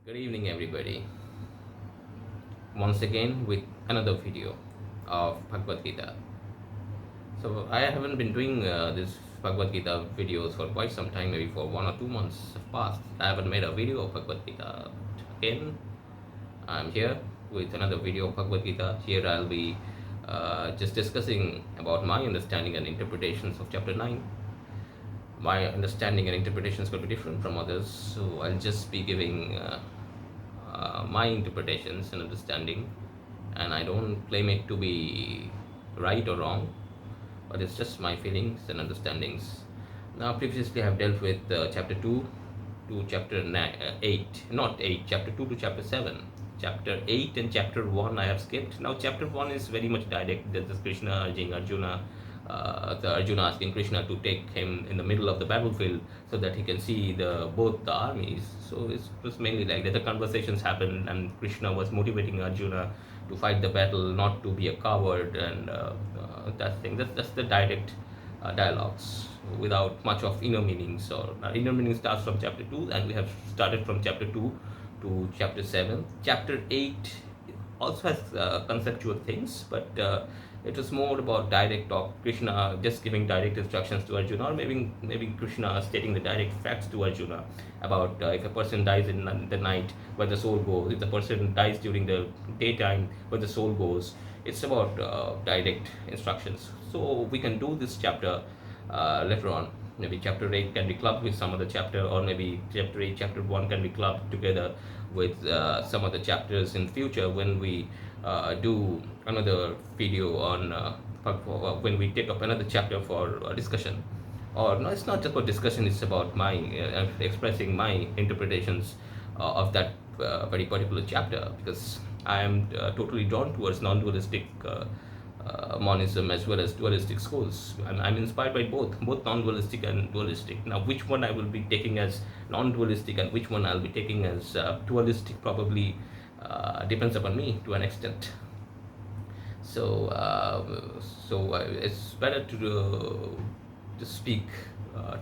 Good evening, everybody. Once again with another video of Bhagavad Gita. So I haven't been doing this Bhagavad Gita videos for quite some time, maybe for 1 or 2 months have passed. I haven't made a video of Bhagavad Gita. Again, I'm here with another video of Bhagavad Gita. Here I'll be just discussing about my understanding and interpretations of chapter 9. My understanding and interpretations will be different from others, so I'll just be giving my interpretations and understanding, and I don't claim it to be right or wrong, but it's just my feelings and understandings. Now, previously, I have dealt with chapter 2 to chapter 8, not 8, chapter 2 to chapter 7. Chapter 8 and chapter 1 I have skipped. Now, chapter 1 is very much direct. There's this Krishna urging Arjuna, the Arjuna asking Krishna to take him in the middle of the battlefield so that he can see both the armies. So it was mainly like that. The conversations happened, and Krishna was motivating Arjuna to fight the battle, not to be a coward, and that thing. That's the direct dialogues without much of inner meanings. Or inner meaning starts from chapter 2, and we have started from chapter 2 to chapter 7. Chapter 8 also has conceptual things, but it was more about direct talk. Krishna just giving direct instructions to Arjuna, or maybe Krishna stating the direct facts to Arjuna about if a person dies in the night, where the soul goes. If the person dies during the daytime, where the soul goes. It's about direct instructions. So we can do this chapter later on. Maybe chapter 8 can be clubbed with some other chapter, or maybe chapter 8, chapter 1 can be clubbed together with some other chapters in future when we do another video on when we take up another chapter for discussion. Or no, it's not just about discussion, it's about my expressing my interpretations of that very particular chapter, because I am totally drawn towards non-dualistic monism as well as dualistic schools. I'm inspired by both non-dualistic and dualistic. Now, which one I will be taking as non-dualistic and which one I'll be taking as dualistic probably depends upon me to an extent. So, it's better to speak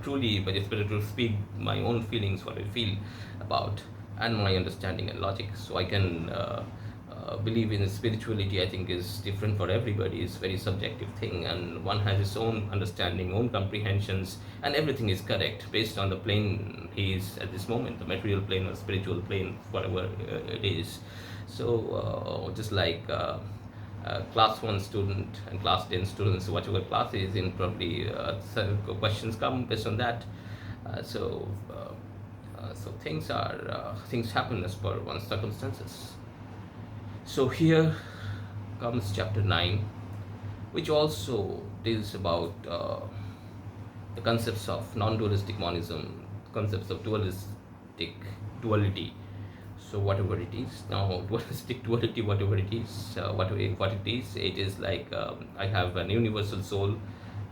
truly, but it's better to speak my own feelings, what I feel about, and my understanding and logic. So I can believe in spirituality. I think is different for everybody. It's very subjective thing, and one has his own understanding, own comprehensions, and everything is correct based on the plane he is at this moment, the material plane or spiritual plane, whatever it is. So just like class 1 student and class 10 students, whichever class is in, probably questions come based on that. So things happen as per one's circumstances. So here comes chapter 9, which also deals about the concepts of non-dualistic monism, concepts of dualistic duality. So whatever it is now, dualistic duality, whatever it is, what it is like I have an universal soul,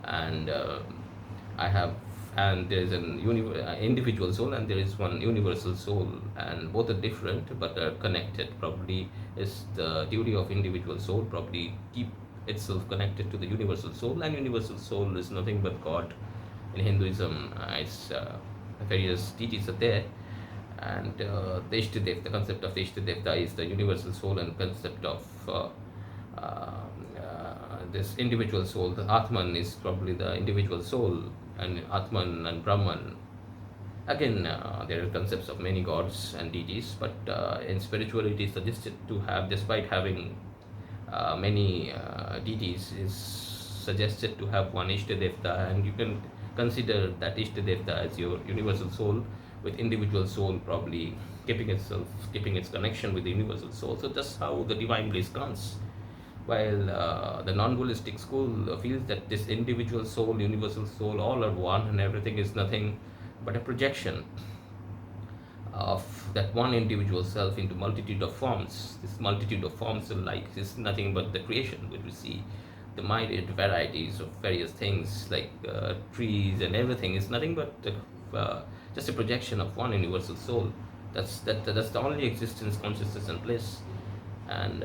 and I have and there is an individual soul, and there is one universal soul, and both are different but are connected. Probably is the duty of individual soul probably keep itself connected to the universal soul, and universal soul is nothing but God. In Hinduism, it's various deities are there, and the concept of Ishtadevta is the universal soul, and concept of this individual soul, the Atman, is probably the individual soul, and Atman and Brahman. Again, there are concepts of many gods and deities, but in spirituality, it's suggested to have, despite having many deities, is suggested to have one Ishtadevta, and you can consider that Ishtadevta as your universal soul, with individual soul probably keeping its connection with the universal soul. So that's how the divine bliss comes. While the non-dualistic school feels that this individual soul, universal soul, all are one, and everything is nothing but a projection of that one individual self into multitude of forms. This multitude of forms alike is nothing but the creation, which we see the myriad varieties of various things like trees and everything is nothing but just a projection of one universal soul. That's the only existence, consciousness, and bliss. And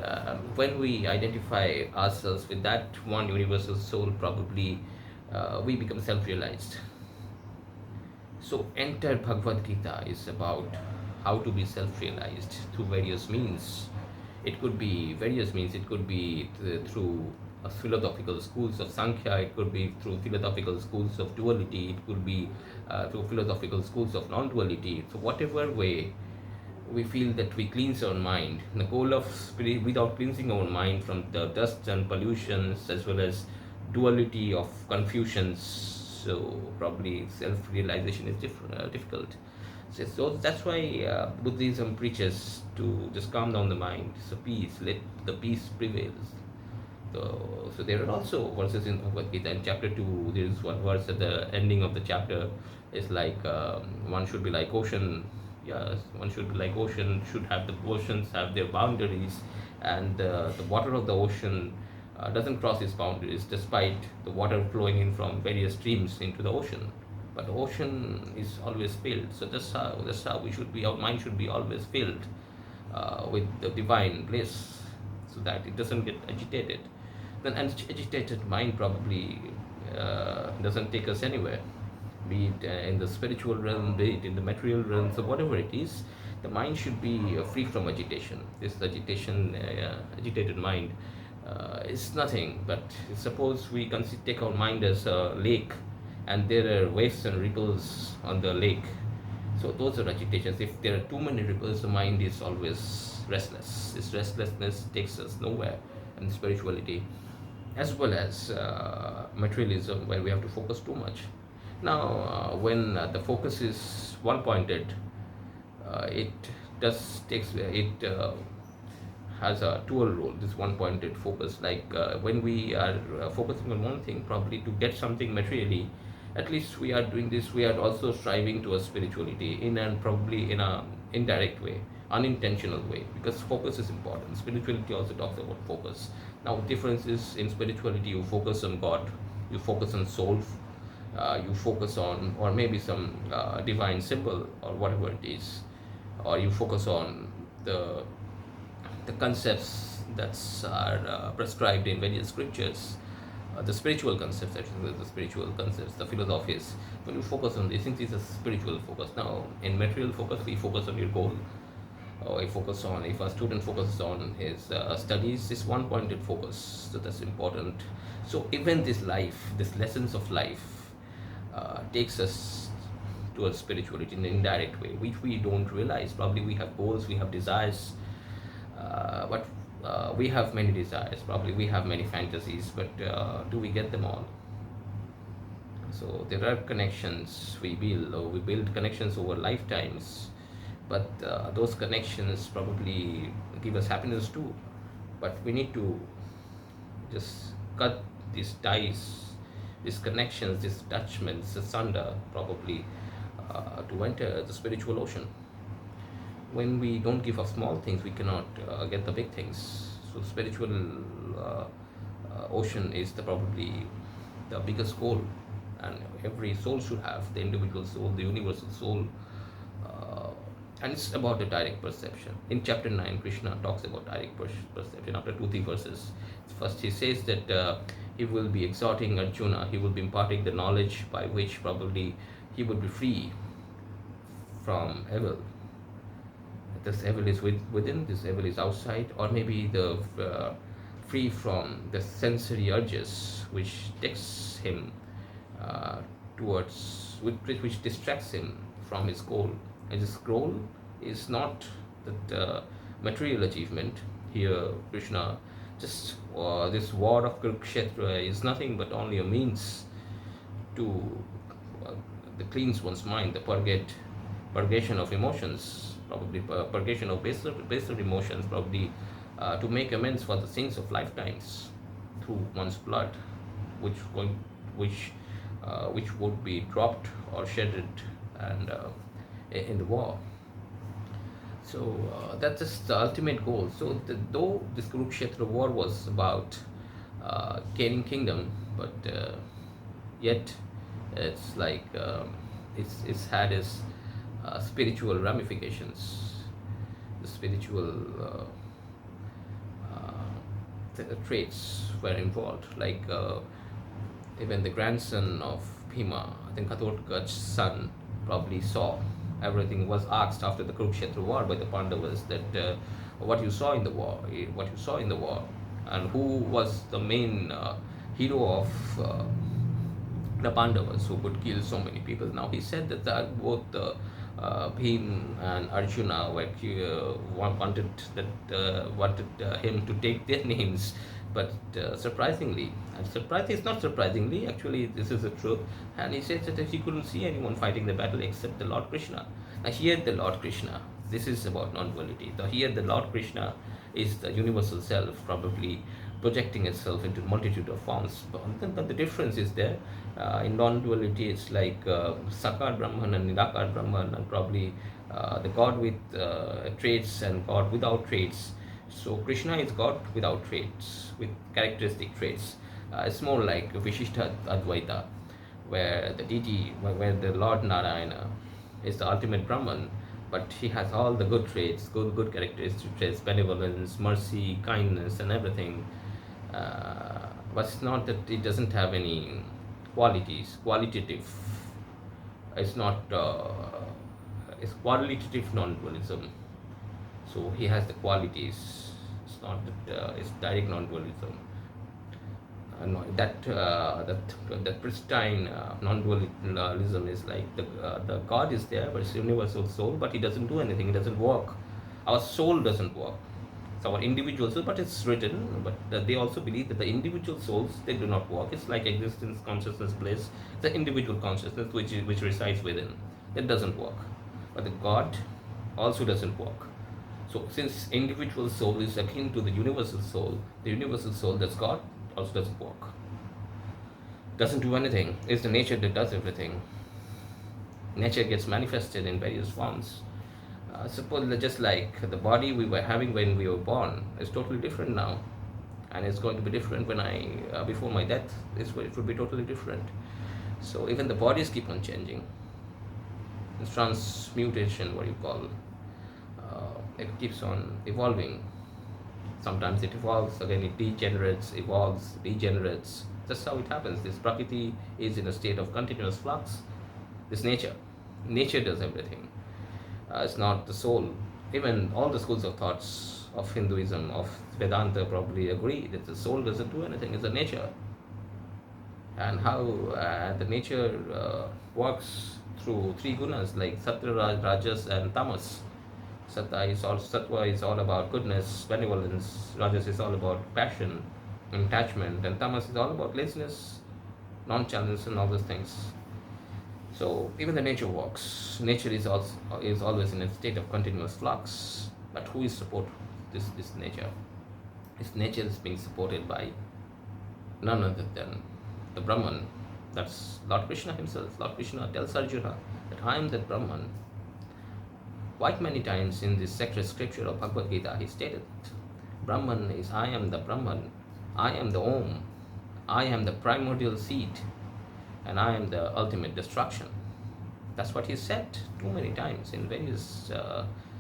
when we identify ourselves with that one universal soul, probably we become self-realized. So entire Bhagavad Gita is about how to be self-realized through various means. It could be various means. It could be through philosophical schools of Sankhya. It could be through philosophical schools of duality. It could be through philosophical schools of non-duality. So whatever way we feel that we cleanse our mind, the goal of spirit, without cleansing our mind from the dust and pollutions as well as duality of confusions, so probably self-realization is difficult. So that's why Buddhism preaches to just calm down the mind. So peace, let the peace prevails. So there are also verses in Bhagavad Gita. In chapter 2, there is one verse at the ending of the chapter. Is like one should be like ocean. Yes, one should be like ocean. Should have the oceans have their boundaries, and the water of the ocean doesn't cross its boundaries, despite the water flowing in from various streams into the ocean. But the ocean is always filled. So that's how we should be. Our mind should be always filled with the divine bliss, so that it doesn't get agitated. Then an agitated mind probably doesn't take us anywhere, be it in the spiritual realm, be it in the material realm. So whatever it is, the mind should be free from agitation. This agitated mind is nothing but, suppose we take our mind as a lake, and there are waves and ripples on the lake. So those are agitations. If there are too many ripples, the mind is always restless. This restlessness takes us nowhere. And spirituality, as well as materialism, where we have to focus too much. Now, when the focus is one-pointed, it has a dual role. This one-pointed focus, like when we are focusing on one thing, probably to get something materially, at least we are doing this. We are also striving towards spirituality in and probably in a indirect way, unintentional way, because focus is important. Spirituality also talks about focus. Now, difference is, in spirituality you focus on God, you focus on soul, you focus on, or maybe some divine symbol or whatever it is, or you focus on the concepts that are prescribed in various scriptures, the spiritual concepts, actually, the spiritual concepts, the philosophies. When you focus on these things, it's a spiritual focus. Now, in material focus, we focus on your goal. Or if a student focuses on his studies, this one-pointed focus, so that's important. So even this lessons of life, takes us towards spirituality in an indirect way, which we don't realize. Probably we have goals, we have desires, but we have many desires, probably we have many fantasies, but do we get them all? So there are connections we build, or we build connections over lifetimes, but those connections probably give us happiness too. But we need to just cut these ties, these connections, these attachments asunder, probably to enter the spiritual ocean. When we don't give up small things, we cannot get the big things. So spiritual ocean is probably the biggest goal, and every soul should have, the individual soul, the universal soul. And it's about the direct perception. In chapter 9, Krishna talks about direct perception after 2-3 verses. First, he says that he will be exhorting Arjuna, he will be imparting the knowledge by which probably he would be free from evil. This evil is within, this evil is outside, or maybe the free from the sensory urges which takes him towards, which distracts him from his goal. And his goal is not that material achievement. Here, Krishna, just this war of Kurukshetra is nothing but only a means to the cleanse one's mind, the purgation of emotions, probably purgation of baser emotions, probably to make amends for the sins of lifetimes through one's blood, which would be dropped or shedded and in the war. So that's just the ultimate goal. So though this Kurukshetra war was about gaining kingdom, but yet it's like it's had its spiritual ramifications. The spiritual traits were involved, like even the grandson of Bhima, I think Ghatotkacha's son, probably saw everything was asked after the Kurukshetra war by the Pandavas that what you saw in the war, what you saw in the war, and who was the main hero of the Pandavas who could kill so many people. Now he said that both Bhim and Arjuna were wanted him to take their names, but surprisingly, and surprising it's not surprisingly, actually this is the truth. And he said that he couldn't see anyone fighting the battle except the Lord Krishna. Now here the Lord Krishna. This is about non-duality. So here the Lord Krishna is the universal self, probably projecting itself into multitude of forms. But the difference is there. In non-duality, it's like Sakar Brahman and Nirakar Brahman, and probably the God with traits and God without traits. So Krishna is God without traits, with characteristic traits. It's more like Vishishta Advaita, where the deity, where the Lord Narayana is the ultimate Brahman, but he has all the good traits, good characteristic traits, benevolence, mercy, kindness, and everything. But it's not that it doesn't have any qualities, qualitative. It's not. It's qualitative non-dualism. So he has the qualities. It's not that it's direct non-dualism. That pristine non-dualism is like the God is there, but it's universal soul, but he doesn't do anything. It doesn't work. Our soul doesn't work. It's our individual soul, but it's written. But they also believe that the individual souls, they do not work. It's like existence, consciousness, bliss. The individual consciousness which resides within, it doesn't work. But the God also doesn't work. So since individual soul is akin to the universal soul that's God also doesn't work. Doesn't do anything. It's the nature that does everything. Nature gets manifested in various forms. Suppose that just like the body we were having when we were born is totally different now, and it's going to be different when before my death. It would be totally different. So even the bodies keep on changing. It's transmutation, what you call. It keeps on evolving. Sometimes it evolves, again it degenerates, evolves, degenerates. That's how it happens. This Prakriti is in a state of continuous flux. This nature does everything. It's not the soul. Even all the schools of thoughts of Hinduism, of Vedanta probably agree that the soul doesn't do anything, it's the nature. And how the nature works through three gunas like Sattva, Rajas and Tamas. Sattva is all about goodness, benevolence. Rajas is all about passion, attachment, and Tamas is all about laziness, nonchalance, and all those things. So even the nature works. Nature is always in a state of continuous flux. But who is support this nature? This nature is being supported by none other than the Brahman. That's Lord Krishna himself. Lord Krishna tells Arjuna that I am that Brahman. Quite many times in this sacred scripture of Bhagavad Gita, he stated, Brahman is I am the Brahman, I am the Om, I am the primordial seed, and I am the ultimate destruction. That's what he said too many times in various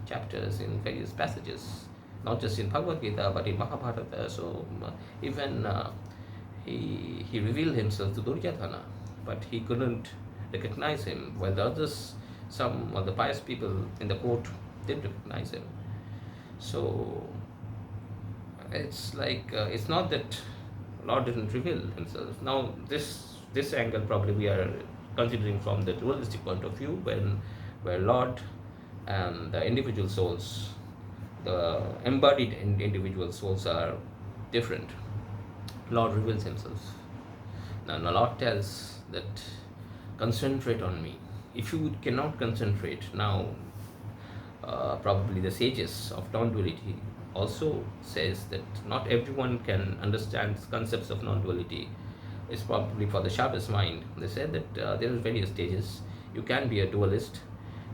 chapters, in various passages, not just in Bhagavad Gita, but in Mahabharata. So even he revealed himself to Duryodhana, but he couldn't recognize him, while the others, some of the pious people in the court did recognize him. So it's like it's not that Lord didn't reveal himself. Now this angle probably we are considering from the dualistic point of view, where Lord and the individual souls, the embodied individual souls are different. Lord reveals himself. Now the Lord tells that concentrate on me. If you cannot concentrate now, probably the sages of non-duality also says that not everyone can understand concepts of non-duality. It's probably for the sharpest mind. They said that there are various stages. You can be a dualist.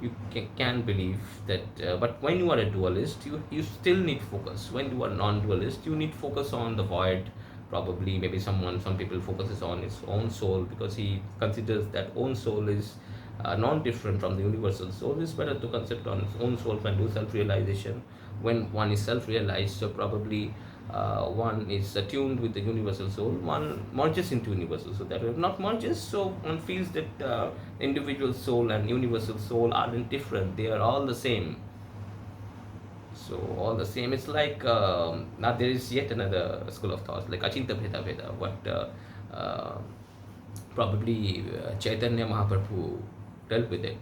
You can believe that, but when you are a dualist, you still need focus. When you are non-dualist, you need focus on the void. Probably, maybe some people focuses on his own soul because he considers that own soul is non-different from the universal soul. It's better to concentrate on his own soul and do self-realization. When one is self-realized, so probably one is attuned with the universal soul, one merges into universal soul. That way, not merges, so one feels that individual soul and universal soul aren't different, they are all the same. So all the same, it's like now there is yet another school of thought like Achinta Bheda Veda, what probably Chaitanya Mahaprabhu dealt with it.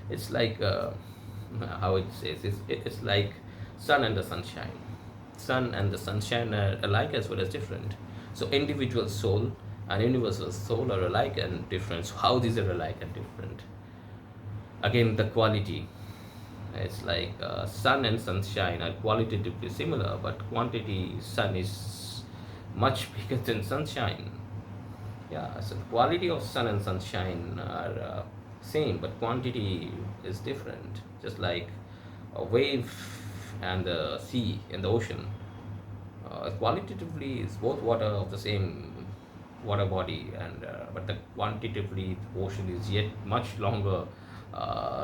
It's like how it says, it's like sun and the sunshine. Sun and the sunshine are alike as well as different. So individual soul and universal soul are alike and different. So how these are alike and different? Again, the quality. It's like sun and sunshine are qualitatively similar, but quantity sun is much bigger than sunshine. Yeah, so the quality of sun and sunshine are same, but quantity is different. Just like a wave and the sea and the ocean. Qualitatively, it's both water of the same water body, and but the quantitatively the ocean is yet much longer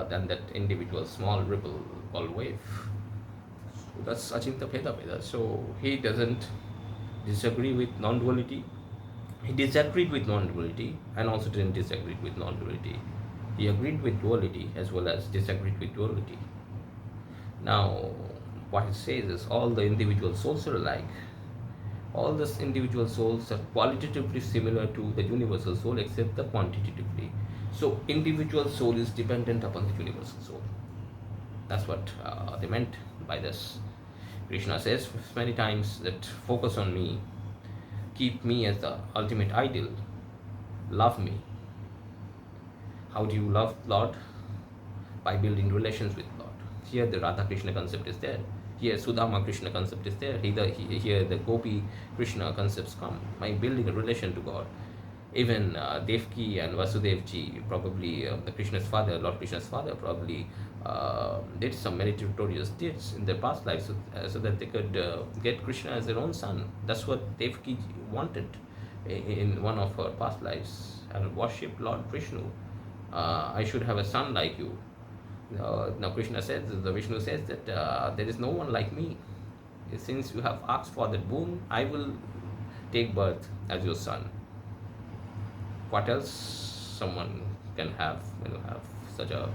than that individual small ripple called wave. So that's Achinta Bheda Veda. So he doesn't disagree with non-duality. He disagreed with non-duality and also didn't disagree with non-duality. He agreed with duality as well as disagreed with duality. Now, what it says is all the individual souls are alike. All the individual souls are qualitatively similar to the universal soul except the quantitatively. So, individual soul is dependent upon the universal soul. That's what they meant by this. Krishna says many times that focus on me, keep me as the ultimate ideal, love me. How do you love Lord? By building relations with Lord. Here the Radha Krishna concept is there. Here Sudama Krishna concept is there. Here the Gopi Krishna concepts come by building a relation to God. Even Devki and Vasudevji, probably the Krishna's father, Lord Krishna's father, probably did some meritorious deeds in their past lives so that they could get Krishna as their own son. That's what Devki wanted in one of her past lives, and worship Lord Vishnu. I should have a son like you. Now Krishna says, the Vishnu says that there is no one like me. Since you have asked for that boon, I will take birth as your son. What else someone can have when you have such a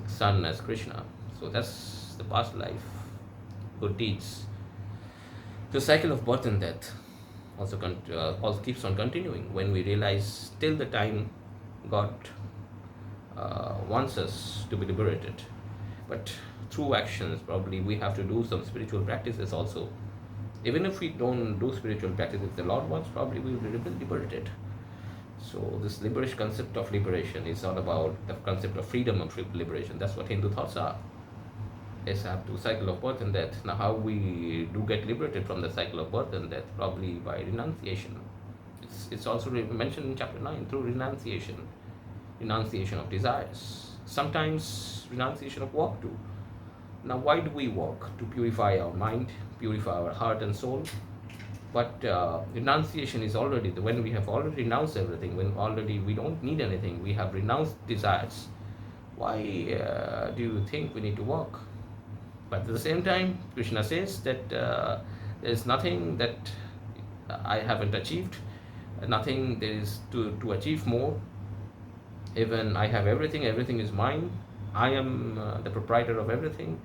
son as Krishna? So that's the past life, good deeds. The cycle of birth and death also keeps on continuing when we realize till the time God wants us to be liberated. But through actions, probably we have to do some spiritual practices also. Even if we don't do spiritual practices, the Lord wants, probably we will be liberated. So this liberation concept of liberation is all about the concept of freedom and liberation. That's what Hindu thoughts are. Yes, have to cycle of birth and death. Now, how we do get liberated from the cycle of birth and death? Probably by renunciation. It's also mentioned in chapter 9 through renunciation of desires. Sometimes renunciation of work too. Now, why do we work? To purify our mind, purify our heart and soul. But renunciation is already when we have already renounced everything, when already we don't need anything, we have renounced desires. Why do you think we need to work? But at the same time, Krishna says that there is nothing that I haven't achieved, nothing there is to achieve more. Even I have everything, everything is mine. I am the proprietor of everything.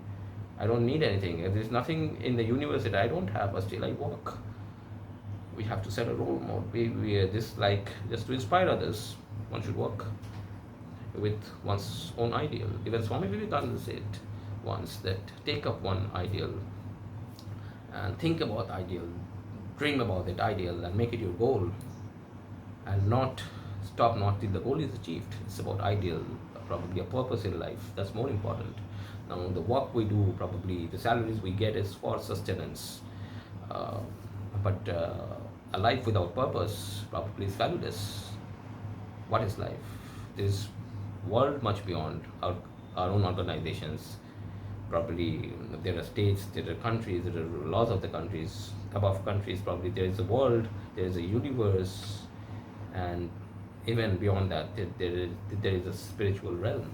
I don't need anything. There is nothing in the universe that I don't have, but still I work. We have to set a role model. We are just like, just to inspire others, one should work with one's own ideal. Even Swami Vivekananda said once that take up one ideal and think about ideal, dream about that ideal and make it your goal, and not stop not till the goal is achieved. It's about ideal, probably a purpose in life. That's more important. Now the work we do, probably the salaries we get is for sustenance. But a life without purpose probably is valueless. What is life? This world much beyond our own organizations. Probably there are states, there are countries, there are laws of the countries. Above countries, probably there is a world, there is a universe, and even beyond that, there is a spiritual realm.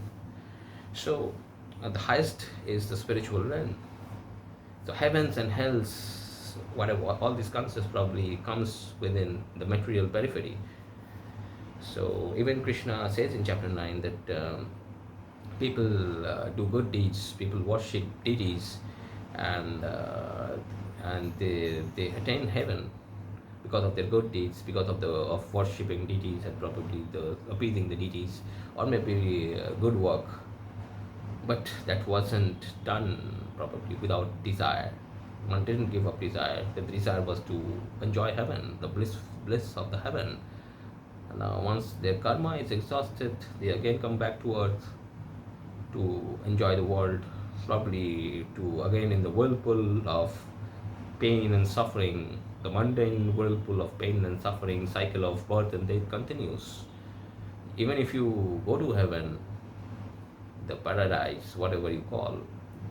So the highest is the spiritual realm. So heavens and hells whatever, all these concepts probably comes within the material periphery. So even Krishna says in chapter 9 that people do good deeds, people worship deities, and they attain heaven because of their good deeds, because of worshipping deities and probably the appeasing the deities, or maybe good work. But that wasn't done probably without desire. One didn't give up desire. The desire was to enjoy heaven, the bliss of the heaven. And now once their karma is exhausted, they again come back to earth to enjoy the world, probably to again in the whirlpool of pain and suffering, the mundane whirlpool of pain and suffering, cycle of birth and death continues. Even if you go to heaven, the paradise, whatever you call,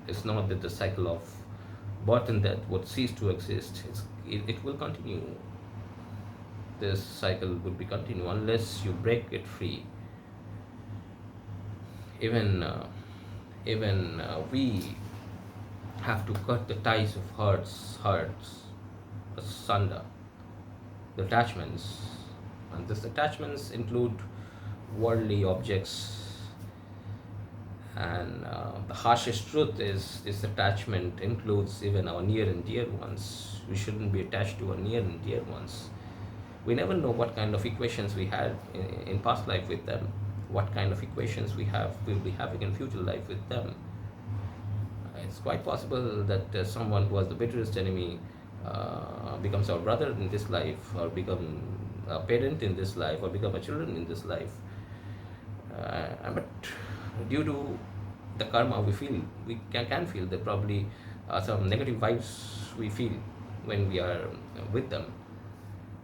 it's not that the cycle of birth and death would cease to exist. It will continue. This cycle would be continue unless you break it free. Even we have to cut the ties of hearts asunder, the attachments, and these attachments include worldly objects. And the harshest truth is this attachment includes even our near and dear ones. We shouldn't be attached to our near and dear ones. We never know what kind of equations we had in past life with them, what kind of equations will be having in future life with them. It's quite possible that someone who was the bitterest enemy becomes our brother in this life, or become a parent in this life, or become a children in this life. But due to the karma, we can feel that probably some negative vibes we feel when we are with them.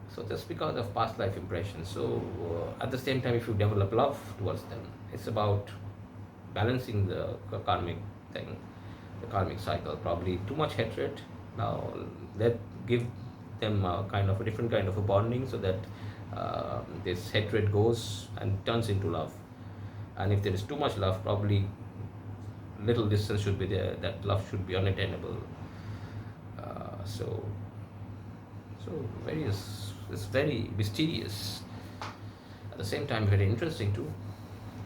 So just because of past life impressions. So at the same time, if you develop love towards them, it's about balancing the karmic thing, the karmic cycle. Probably too much hatred. Now give them a kind of a different kind of a bonding, so that this hatred goes and turns into love. And if there is too much love, probably little distance should be there. That love should be unattainable. So it's very mysterious. At the same time, very interesting too.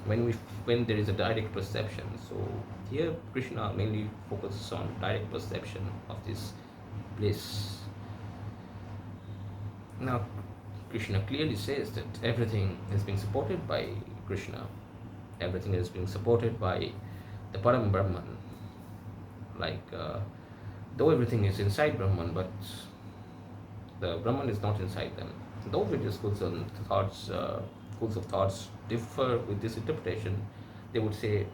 When there is a direct perception. So here Krishna mainly focuses on direct perception of this bliss. Now Krishna clearly says that everything is being supported by Krishna. Everything is being supported by the Param Brahman. Though everything is inside Brahman, but the Brahman is not inside them. Though various schools of thoughts differ with this interpretation, they would say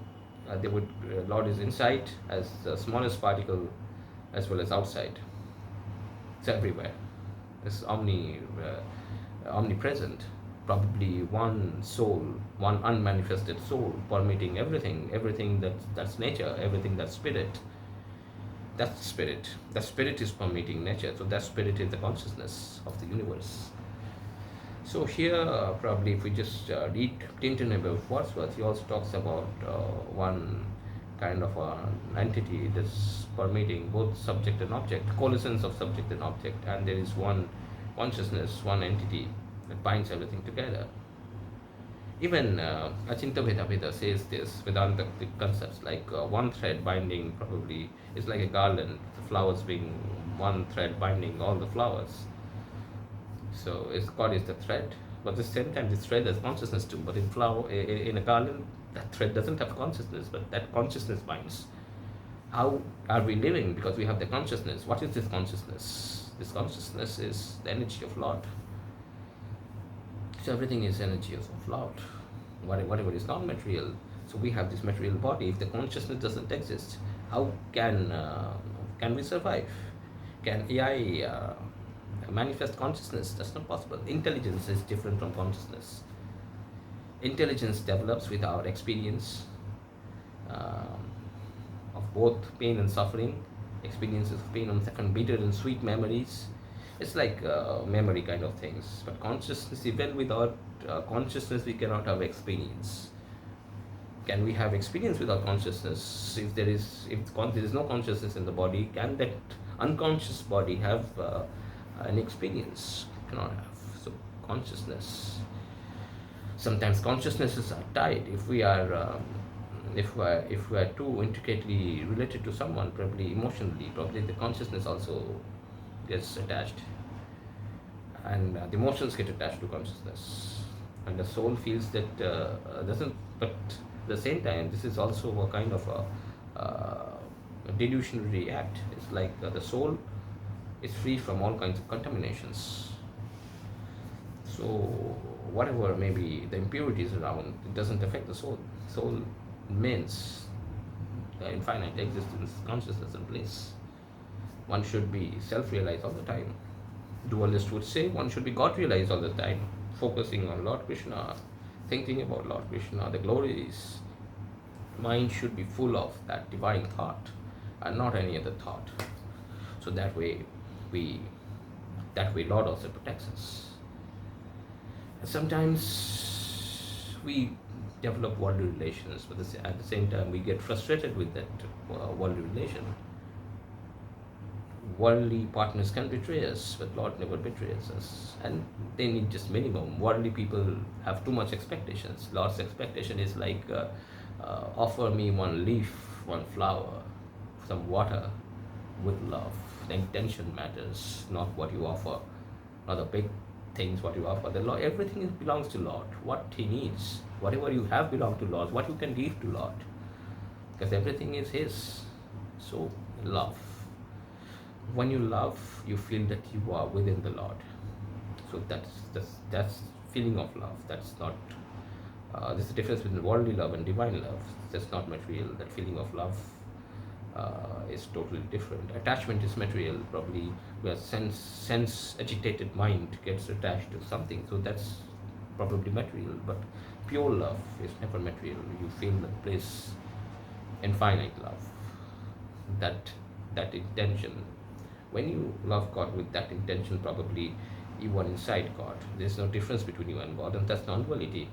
Lord is inside as the smallest particle, as well as outside. It's everywhere. It's omnipresent. Probably one soul, one unmanifested soul, permeating everything that's nature, everything that's spirit. That's spirit. That spirit is permeating nature. So that spirit is the consciousness of the universe. So here, probably if we just read Tintin about Wordsworth, he also talks about one kind of an entity that's permeating both subject and object, coalescence of subject and object, and there is one consciousness, one entity that binds everything together. Even Achinta Vedaveda says this, Vedanta concepts, like one thread binding probably is like a garland, the flowers being one thread binding all the flowers. So God is the thread, but at the same time this thread has consciousness too. But in a garland, that thread doesn't have consciousness, but that consciousness binds. How are we living? Because we have the consciousness. What is this consciousness? This consciousness is the energy of Lord. So everything is energy of Lord. Whatever is non-material. So we have this material body. If the consciousness doesn't exist, how can we survive? Can AI manifest consciousness? That's not possible. Intelligence is different from consciousness. Intelligence develops with our experience of both pain and suffering, experiences of pain and suffering, bitter and sweet memories. It's like memory kind of things. But consciousness, even without consciousness, we cannot have experience. Can we have experience without consciousness? If there is no consciousness in the body, can that unconscious body have an experience? Cannot have. So consciousness. Sometimes consciousnesses are tied. If we are too intricately related to someone, probably emotionally, probably the consciousness also gets attached, and the emotions get attached to consciousness, and the soul feels that doesn't. But at the same time, this is also a kind of a delusionary act. It's like the soul is free from all kinds of contaminations. So whatever maybe the impurities around, it doesn't affect the soul. Soul means the infinite existence, consciousness and bliss. One should be self-realized all the time. Dualist would say one should be God realized all the time, focusing on Lord Krishna, thinking about Lord Krishna, the glories. Mind should be full of that divine thought and not any other thought. So we that way Lord also protects us. Sometimes we develop worldly relations, but at the same time we get frustrated with that worldly relation. Worldly partners can betray us, but Lord never betrays us, and they need just minimum. Worldly people have too much expectations. Lord's expectation is like, offer me one leaf, one flower, some water, with love. The intention matters, not what you offer, not the big things what you offer. The Lord, everything belongs to Lord. What He needs, whatever you have belongs to Lord. What you can give to Lord, because everything is His. So love. When you love, you feel that you are within the Lord. So that's feeling of love. That's not. There's a difference between worldly love and divine love. That's not material. That feeling of love is totally different. Attachment is material. Probably where sense agitated mind gets attached to something. So that's probably material. But pure love is never material. You feel that bliss, infinite love. That intention. When you love God with that intention, probably you are inside God. There's no difference between you and God, and that's non-duality.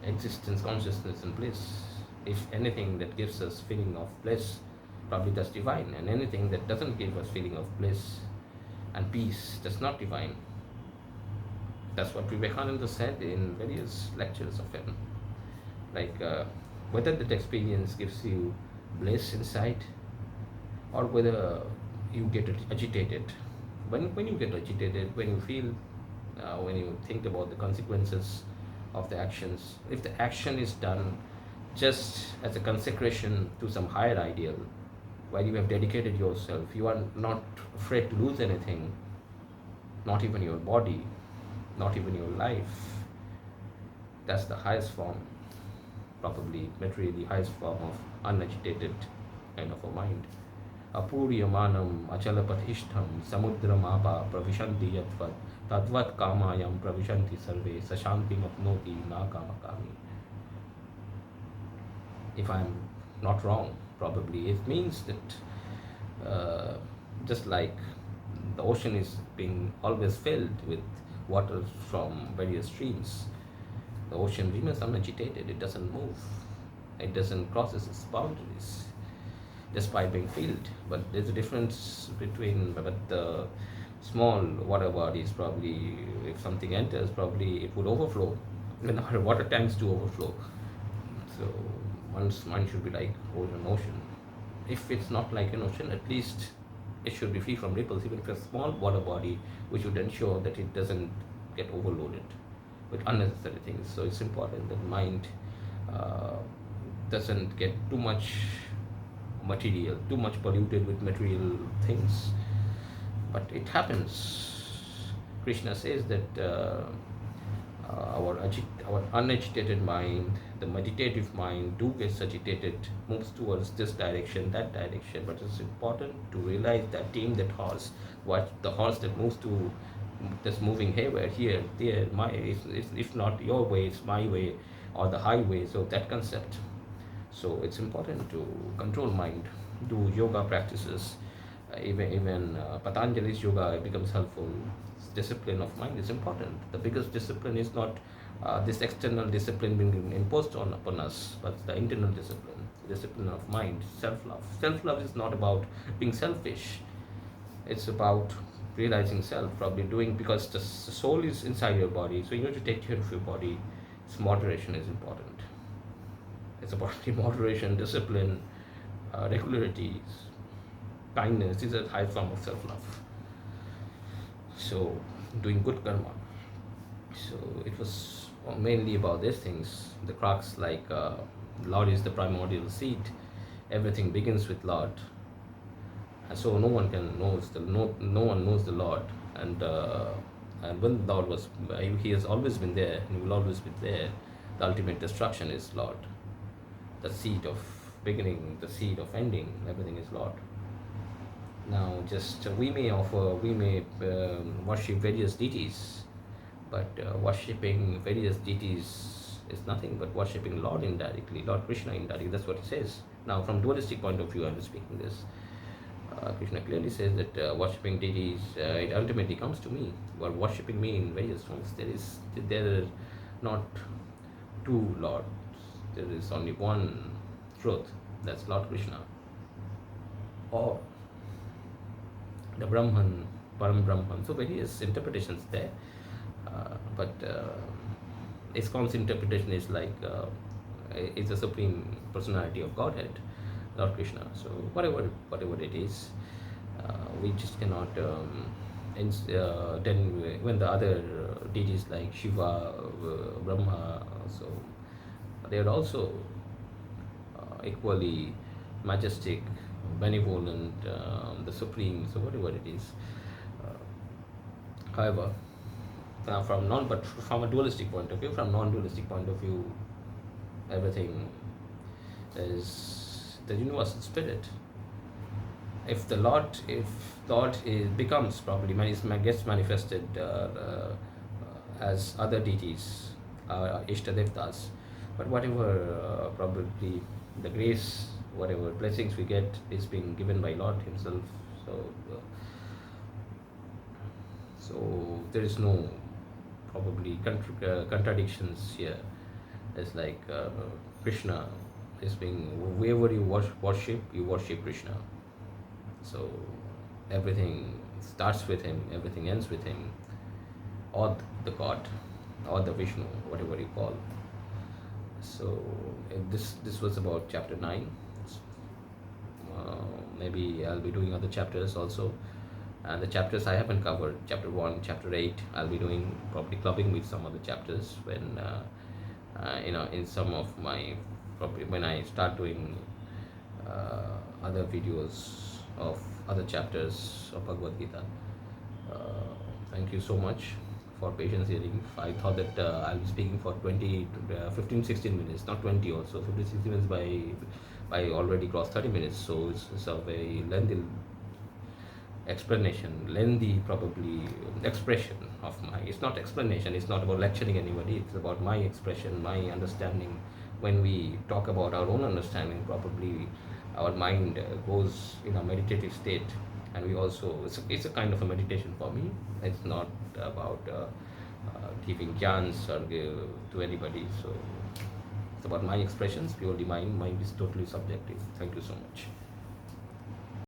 Existence, consciousness, and bliss. If anything that gives us feeling of bliss, probably that's divine, and anything that doesn't give us feeling of bliss and peace, that's not divine. That's what Vivekananda said in various lectures of him. Like whether that experience gives you bliss inside, or whether you get agitated. When you get agitated, when you feel, when you think about the consequences of the actions, if the action is done just as a consecration to some higher ideal, where you have dedicated yourself, you are not afraid to lose anything, not even your body, not even your life. That's the highest form, probably materially highest form of unagitated kind of a mind. Apuryamanam achalapatishtham samudramapa pravishanti yatvat tadvat kamayam pravishanti sarve sashanti apnoti na kamakami. If I'm not wrong, probably it means that just like the ocean is being always filled with water from various streams, the ocean remains unagitated. It doesn't move. It doesn't cross its boundaries despite being filled. But there's a difference between, but the small water bodies, probably if something enters, probably it would overflow. When our water tanks do overflow. So one's mind should be like an ocean. If it's not like an ocean, at least it should be free from ripples, even if a small water body, which would ensure that it doesn't get overloaded with unnecessary things. So it's important that mind doesn't get too much material, too much polluted with material things. But it happens. Krishna says that our unagitated mind, the meditative mind, do gets agitated, moves towards this direction, that direction. But it's important to realize that tame that horse. What the horse that moves to, that's moving haywire here, there, if not your way, it's my way, or the highway. So that concept. So it's important to control mind, do yoga practices. Even Patanjali's yoga becomes helpful. Discipline of mind is important. The biggest discipline is not this external discipline being imposed upon us, but the internal discipline of mind, self-love. Self-love is not about being selfish. It's about realizing self, probably doing, because the soul is inside your body, so you need to take care of your body. Its moderation is important. It's about moderation, discipline, regularity, kindness. These are high form of self-love. So doing good karma. So it was mainly about these things. The crux, like Lord is the primordial seed. Everything begins with Lord, and so no one can knows the no one knows the Lord. And when Lord was, He has always been there, and He will always be there. The ultimate destruction is Lord. The seed of beginning, the seed of ending, everything is Lord. Now, just we may worship various deities, but worshipping various deities is nothing but worshipping Lord indirectly, Lord Krishna indirectly. That's what it says. Now, from dualistic point of view, I'm speaking this. Krishna clearly says that worshipping deities, it ultimately comes to me. But worshipping me in various forms, there are not two lords. There is only one truth. That's Lord Krishna, or the Brahman, Param Brahman. So various interpretations there, but ISKCON's interpretation is like it's the supreme personality of Godhead, Lord Krishna. So whatever it is, we just cannot. Then when the other deities like Shiva, Brahma, so they are also equally majestic, benevolent, the supreme. So whatever it is. However, from a dualistic point of view, from non-dualistic point of view, everything is the universal spirit. If Lord becomes probably gets manifested as other deities, Ishtadevtas, but whatever probably the grace, whatever blessings we get is being given by Lord Himself. So, so there is no probably contradictions here. It's like Krishna is being, wherever you worship Krishna. So everything starts with Him, everything ends with Him, or the God, or the Vishnu, whatever you call. So this was about chapter 9. Maybe I'll be doing other chapters also, and the chapters I haven't covered, chapter 1, chapter 8, I'll be doing, probably clubbing with some other chapters when in some of my, probably when I start doing other videos of other chapters of Bhagavad Gita. Thank you so much for patience hearing. I thought that I'll be speaking for 15-16 minutes, not 20 also. 15-16 minutes by already crossed 30 minutes. So it's a very lengthy explanation, lengthy probably expression of my. It's not explanation. It's not about lecturing anybody. It's about my expression, my understanding. When we talk about our own understanding, probably our mind goes in a meditative state, and we also it's a kind of a meditation for me. It's not about giving gyans or to anybody. So it's about my expressions, purely mine. Mind is totally subjective. Thank you so much.